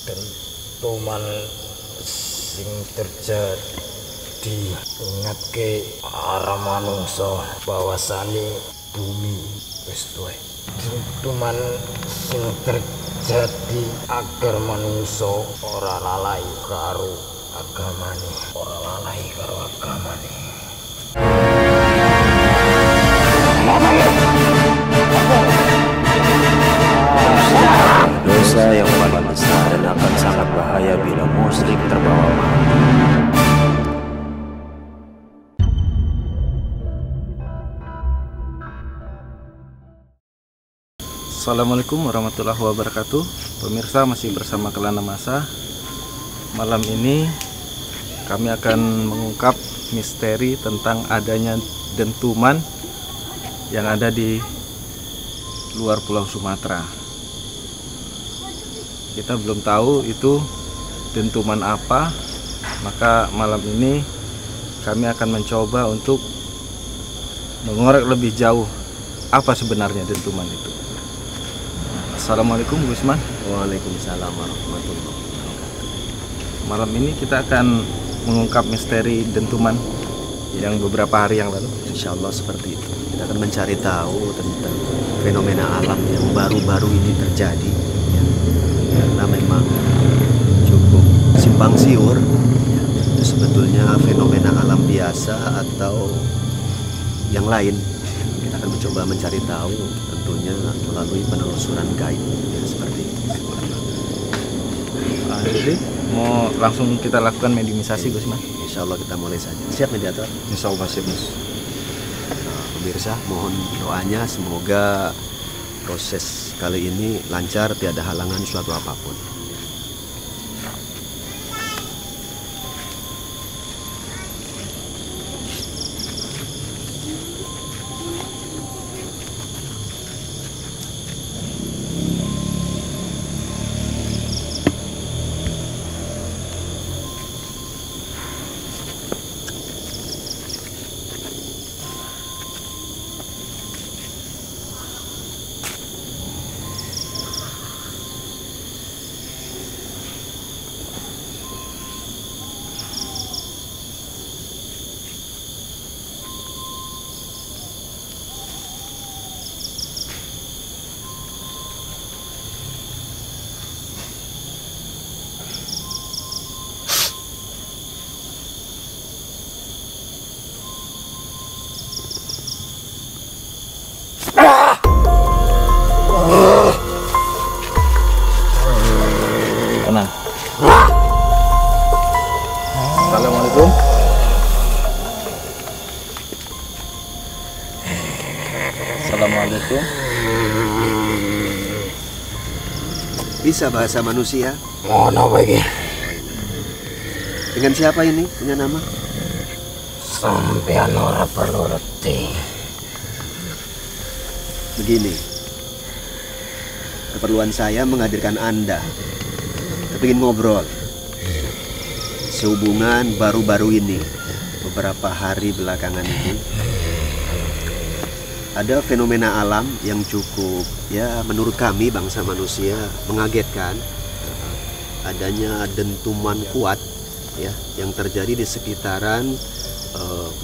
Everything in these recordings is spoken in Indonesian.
dentuman sing terjadi ingatke para manungsa bahwasane bumi wis tuwek. Dentuman sing terjadi agar manungsa ora lalai karo agamane, Dosa yang paling besar dan akan sangat bahaya bila musyrik terbawa mati. Assalamualaikum warahmatullahi wabarakatuh. Pemirsa, masih bersama Kelana Masa. Malam ini kami akan mengungkap misteri tentang adanya dentuman yang ada di luar Pulau Sumatera. Kita belum tahu itu dentuman apa, maka malam ini kami akan mencoba untuk mengorek lebih jauh apa sebenarnya dentuman itu. Assalamualaikum Gus Man. Waalaikumsalam warahmatullahi wabarakatuh. Malam ini kita akan mengungkap misteri dentuman yang beberapa hari yang lalu. Insya Allah seperti itu. Kita akan mencari tahu tentang fenomena alam yang baru-baru ini terjadi, ya. Karena memang cukup simpang siur, ya. Itu sebetulnya fenomena alam biasa atau yang lain. Kita akan mencoba mencari tahu tentunya melalui penelusuran gaib, ya, seperti itu. Jadi mau langsung kita lakukan mediumisasi Gus Man. Insya Allah kita mulai saja. Siap mediator? Insya Allah siap Gus. Pemirsa, mohon doanya semoga proses kali ini lancar, tiada halangan suatu apapun. Tenang. Assalamualaikum. Assalamualaikum. Bisa bahasa manusia? Mohon apa iki? Dengan siapa ini? Punya nama? Sampeyan ora perlu reti. Begini, keperluan saya menghadirkan Anda. Kita ingin ngobrol sehubungan baru-baru ini, beberapa hari belakangan ini ada fenomena alam yang cukup, ya, menurut kami bangsa manusia mengagetkan. Adanya dentuman kuat, ya, yang terjadi di sekitaran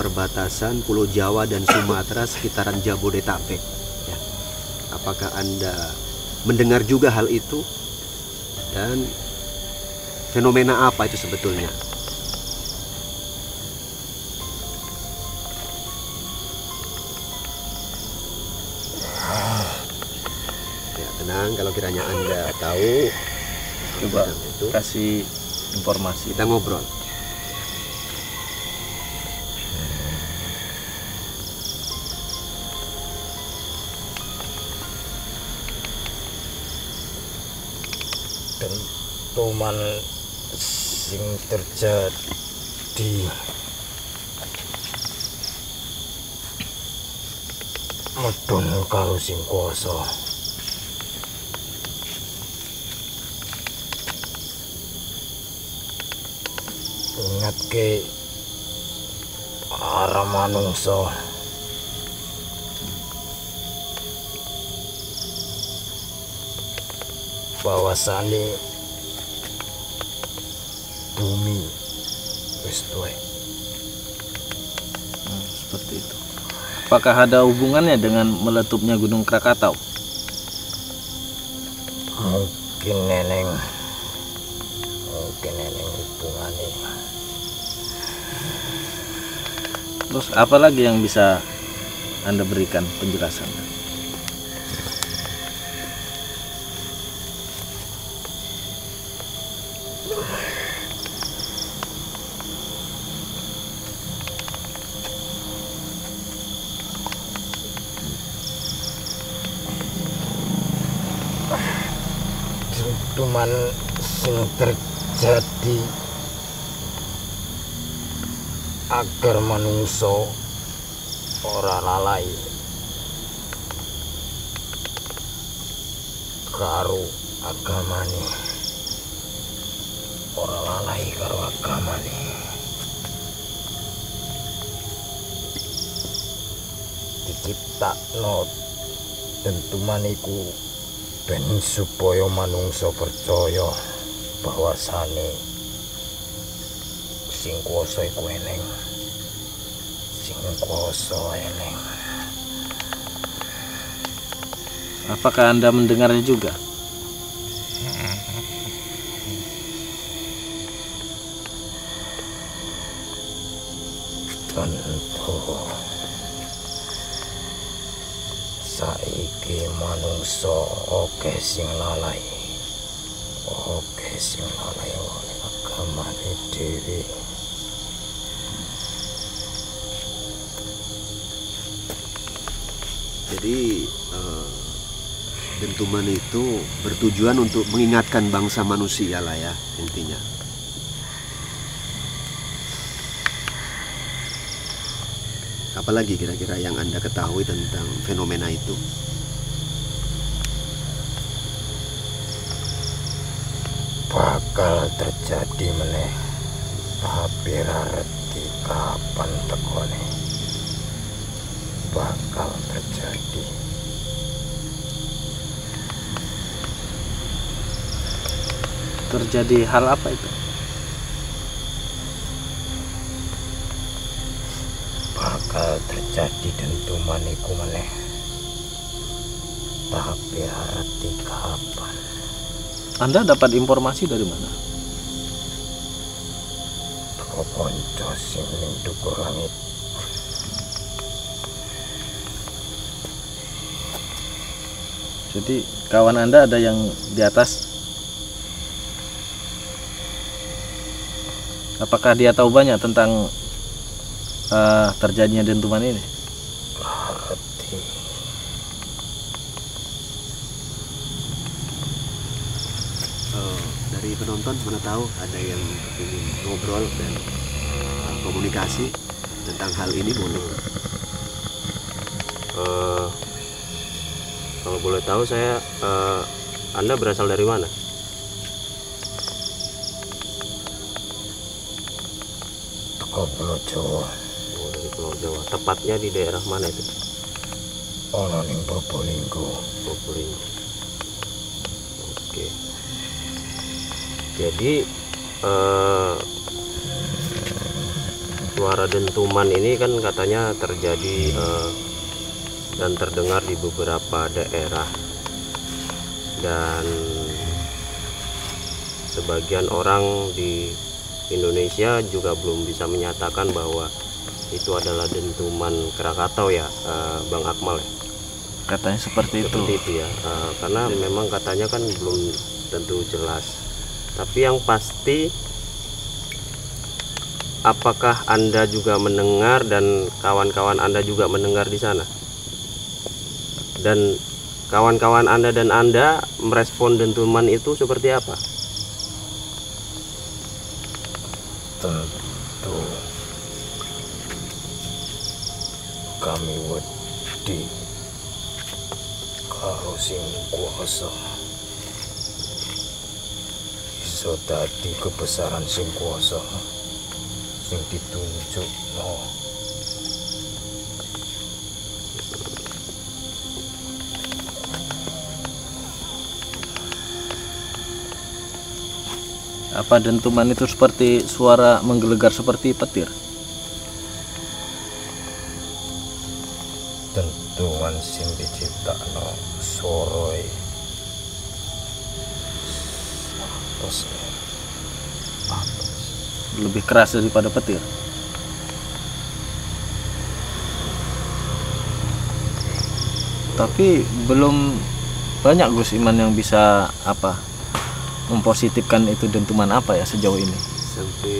perbatasan Pulau Jawa dan Sumatera, sekitaran Jabodetabek, ya. Apakah Anda mendengar juga hal itu? Dan fenomena apa itu sebetulnya? Ya, tenang, kalau kiranya Anda tahu, Coba itu kasih informasi. kita ngobrol. Dentuman sing terjadi medun karo sing kuasa. Ingatke para manungsa bahwasane bumi wis tuwek. Seperti itu. Apakah ada hubungannya dengan meletupnya Gunung Krakatau? Mungkin neneng hubungannya. Terus apa lagi yang bisa Anda berikan penjelasan? Cuman sing terjadi agar manungso ora lalai karo agamane, ora lalai karo agamane. Diciptakno dentuman iku ben supaya manungsa percaya bahwasane sing kuwasa iku eneng, sing kuwasa eneng. Apakah Anda mendengarnya juga? Tentu saiki manungsa akeh sing lalai oleh agamane dhewe. Jadi dentuman itu bertujuan untuk mengingatkan bangsa manusia lah ya intinya. Apalagi kira-kira yang Anda ketahui tentang fenomena itu? Bakal terjadi meneh, tapi ra ngerti kapan tekone. Bakal terjadi. Terjadi hal apa itu? Bakal terjadi dentuman iku meneh, tapi ra ngerti kapan. Anda dapat informasi dari mana? Teko kanca sing ning dhuwur langit. Jadi kawan Anda ada yang di atas? Apakah dia tahu banyak tentang terjadinya dentuman ini? Ngerti. Dari penonton mana tahu ada yang ingin ngobrol dan komunikasi tentang hal ini boleh. Kalau boleh tahu saya, Anda berasal dari mana? Teko Pulau Jawa. Oh, dari Pulau Jawa. Tepatnya di daerah mana itu? Ana ning Probolinggo. Probolinggo. Oke. Jadi suara dentuman ini kan katanya terjadi dan terdengar di beberapa daerah, dan sebagian orang di Indonesia juga belum bisa menyatakan bahwa itu adalah dentuman Krakatau ya, Bang Akmal ya. Katanya seperti itu. Seperti itu ya, karena memang katanya kan belum tentu jelas. Tapi yang pasti, apakah Anda juga mendengar dan kawan-kawan Anda juga mendengar di sana? Dan kawan-kawan Anda dan Anda merespon dentuman itu seperti apa? Tentu kami wedi karo sing kuasa. Iso dadi kebesaran sing kuasa sing ditunjukno. Apa dentuman itu seperti suara menggelegar seperti petir? Dentuman sing diciptakno soroi atos. Lebih keras daripada petir. Tapi belum banyak Gus Iman yang bisa mempositifkan itu dentuman apa ya sejauh ini. Sampai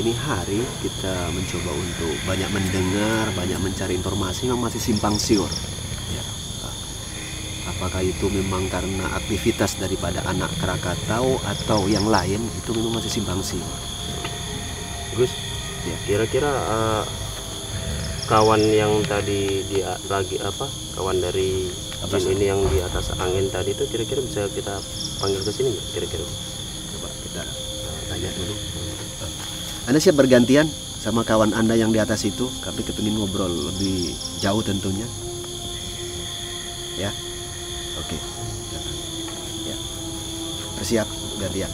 ini hari kita mencoba untuk banyak mendengar, banyak mencari informasi, memang masih simpang siur. Ya. Apakah itu memang karena aktivitas daripada anak Krakatau atau yang lain, itu memang masih simpang siur. Gus, Ya. kira-kira kawan yang tadi kawan dari jin ini yang di atas angin tadi itu kira-kira bisa kita panggil ke sini nggak kira-kira? Coba kita tanya dulu. Anda siap bergantian sama kawan Anda yang di atas itu? Kami kepingin ngobrol lebih jauh tentunya. Ya, oke. Ya, bersiap gantian.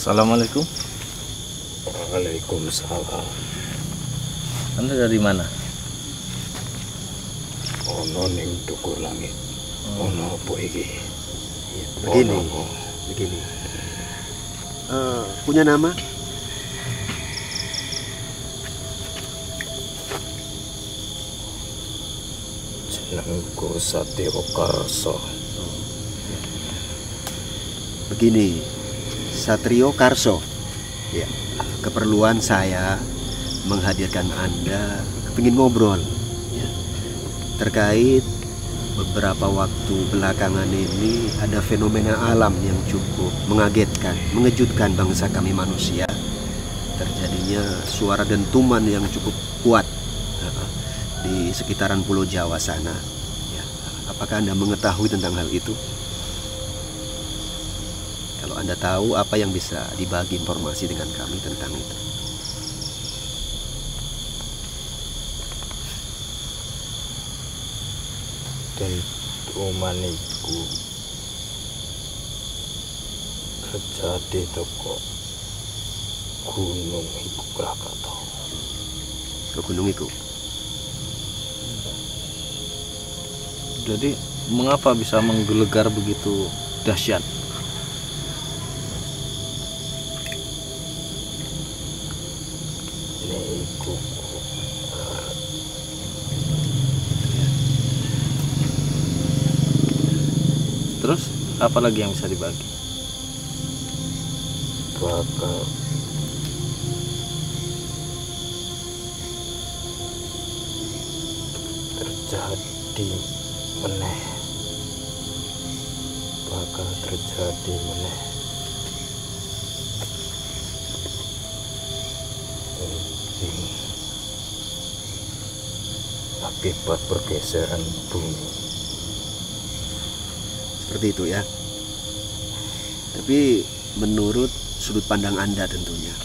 Assalamualaikum. Waalaikumsalam. Anda dari mana? Ono ning dukur langit. Ono apa iki? Begini, Ono. begini. Punya nama? Jenengku Satya Karso. Begini, Satrio Karso. Ya, keperluan saya menghadirkan Anda, kepingin ngobrol ya, terkait beberapa waktu belakangan ini ada fenomena alam yang cukup mengagetkan, mengejutkan bangsa kami manusia. Terjadinya suara dentuman yang cukup kuat di sekitaran Pulau Jawa sana. Ya, apakah Anda mengetahui tentang hal itu? Kalau Anda tahu, apa yang bisa dibagi informasi dengan kami tentang itu? Dentuman iku terjadi toko gunung iku Krakatau. Ke gunung itu? Jadi mengapa bisa menggelegar begitu dahsyat? Niku Terus apa lagi yang bisa dibagi? bakal terjadi meneh. Bakal terjadi meneh. Mungkin akibat pergeseran bumi. Seperti itu ya. Tapi menurut sudut pandang Anda tentunya,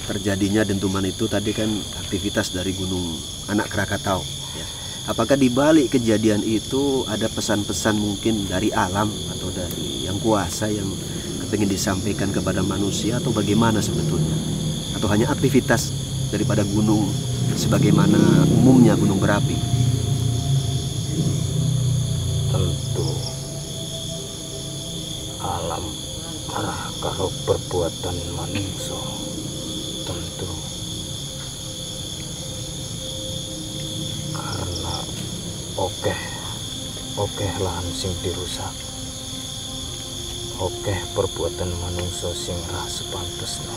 terjadinya dentuman itu tadi kan aktivitas dari gunung anak Krakatau ya. Apakah di balik kejadian itu ada pesan-pesan mungkin dari alam atau dari yang kuasa yang kepingin disampaikan kepada manusia, atau bagaimana sebetulnya? Atau hanya aktivitas daripada gunung sebagaimana umumnya gunung berapi? Tentu alam marah karo perbuatan manungsa. Tentu karena okeh lahan sing dirusak, okeh perbuatan manungsa sing ra sepantesna.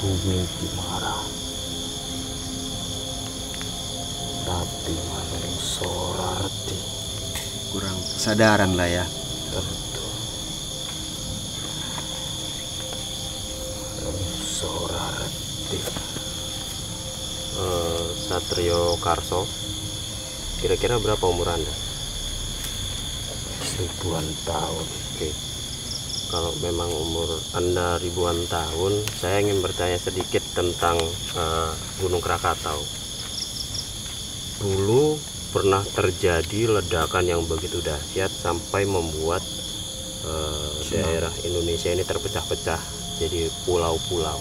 Bumi dimarah, tapi manungsa ora reti. Kurang kesadaran lah ya. Tentu ora reti. Satrio Karso, kira-kira berapa umur Anda? Ribuan tahun. Oke, kalau memang umur Anda ribuan tahun, saya ingin bertanya sedikit tentang Gunung Krakatau. Dulu pernah terjadi ledakan yang begitu dahsyat sampai membuat daerah Indonesia ini terpecah-pecah jadi pulau-pulau.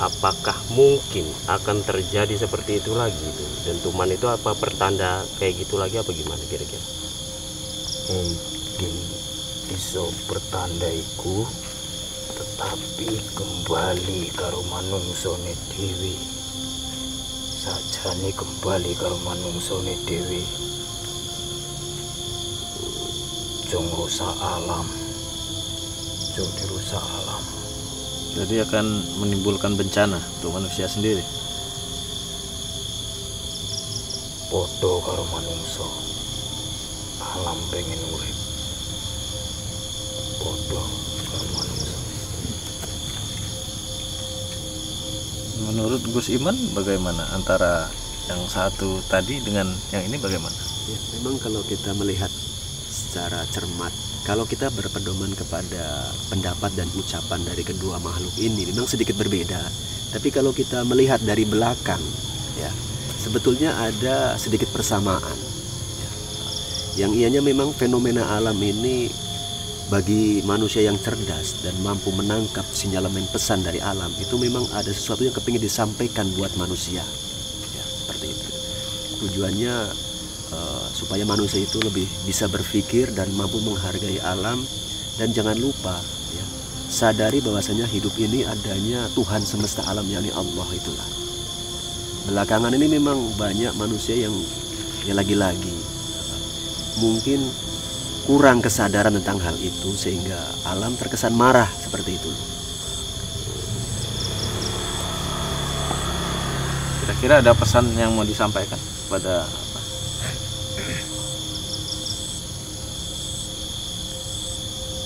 Apakah mungkin akan terjadi seperti itu lagi itu? Dentuman itu apa pertanda kayak gitu lagi apa gimana kira-kira? Mungkin iso pertanda iku, tetapi kembali karo manungsone dhewe. Sajane kembali karo manungsone dhewe. Jong rusak alam. Jong dirusak alam. Jadi akan menimbulkan bencana untuk manusia sendiri. Podo karo manungso. Alam pengen urip. Podo karo manungso. Menurut Gus Iman bagaimana antara yang satu tadi dengan yang ini bagaimana? Ya, memang kalau kita melihat secara cermat, kalau kita berpedoman kepada pendapat dan ucapan dari kedua makhluk ini memang sedikit berbeda. Tapi kalau kita melihat dari belakang, ya sebetulnya ada sedikit persamaan. Ya. Yang ianya memang fenomena alam ini bagi manusia yang cerdas dan mampu menangkap sinyalemen pesan dari alam itu memang ada sesuatu yang kepingin disampaikan buat manusia. Ya, seperti itu. Tujuannya supaya manusia itu lebih bisa berpikir dan mampu menghargai alam, dan jangan lupa ya, sadari bahwasanya hidup ini adanya Tuhan semesta alam, yakni Allah itulah. Belakangan ini memang banyak manusia yang ya lagi-lagi mungkin kurang kesadaran tentang hal itu sehingga alam terkesan marah seperti itu. Kira-kira ada pesan yang mau disampaikan kepada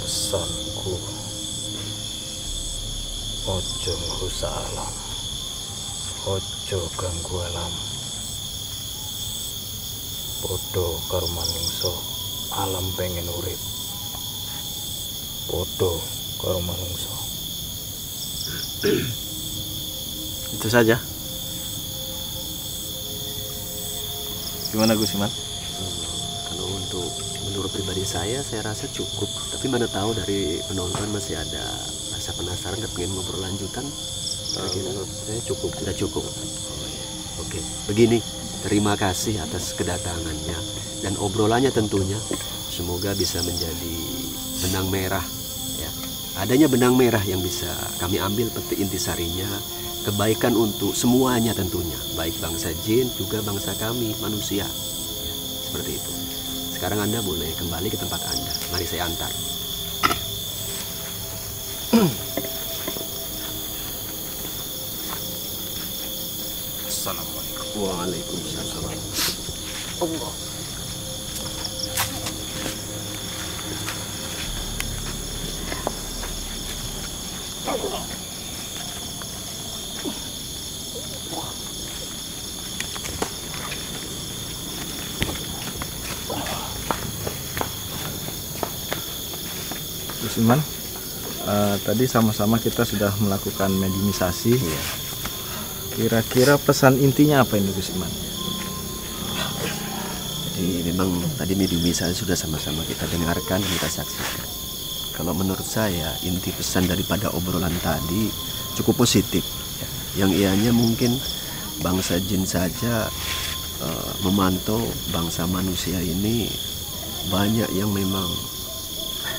Pesanku, ojo ngrusak alam, ojo ganggu alam. Podo karo manungso, alam pengen urip. Podo karo manungso. itu saja? Gimana Gus Iman? Kalau untuk menurut pribadi saya rasa cukup. Tapi mana tahu dari penonton masih ada rasa penasaran dan pengen ngobrol lanjutan. Kira-kira Saya cukup. sudah cukup. Oke, begini. Terima kasih atas kedatangannya dan obrolannya tentunya. Semoga bisa menjadi benang merah. Ya. Adanya benang merah yang bisa kami ambil petik intisarinya. Kebaikan untuk semuanya tentunya. Baik bangsa jin juga bangsa kami manusia. Ya, seperti itu. Sekarang Anda boleh kembali ke tempat Anda. Mari saya antar. Assalamualaikum. Waalaikumsalam. Allah. Gus Iman, tadi sama-sama kita sudah melakukan mediumisasi. Iya. Kira-kira pesan intinya apa ini Gus Iman? Jadi memang tadi mediumisasi sudah sama-sama kita dengarkan dan kita saksikan. Kalau menurut saya inti pesan daripada obrolan tadi cukup positif. Ya. Yang ianya mungkin bangsa jin saja memantau bangsa manusia ini banyak yang memang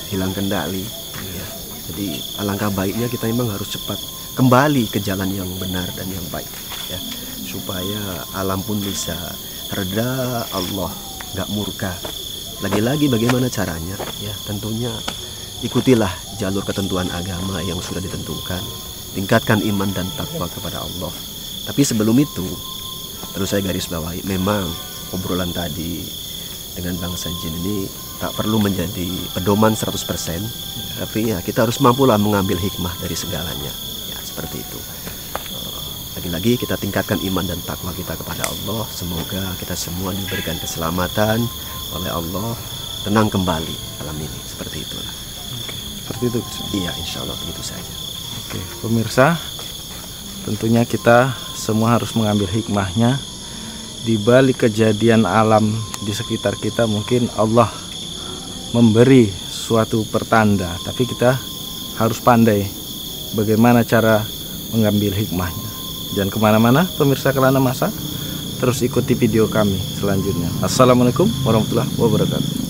hilang kendali. Ya. Jadi alangkah baiknya kita memang harus cepat kembali ke jalan yang benar dan yang baik. Ya. Supaya alam pun bisa reda, Allah nggak murka. Lagi-lagi bagaimana caranya? Ya tentunya ikutilah jalur ketentuan agama yang sudah ditentukan. Tingkatkan iman dan takwa kepada Allah. Tapi sebelum itu, terus saya garis bawahi, memang obrolan tadi dengan bangsa jin ini tak perlu menjadi pedoman 100%. Tapi ya kita harus mampulah mengambil hikmah dari segalanya. Ya, seperti itu. Lagi-lagi kita tingkatkan iman dan takwa kita kepada Allah. Semoga kita semua diberikan keselamatan oleh Allah, tenang kembali alam ini, seperti itulah. Seperti itu. Iya, insya Allah begitu saja. Oke, pemirsa, tentunya kita semua harus mengambil hikmahnya. Di balik kejadian alam di sekitar kita mungkin Allah memberi suatu pertanda, tapi kita harus pandai bagaimana cara mengambil hikmahnya. Jangan kemana-mana pemirsa Kelana Masa, terus ikuti video kami selanjutnya. Assalamualaikum warahmatullahi wabarakatuh.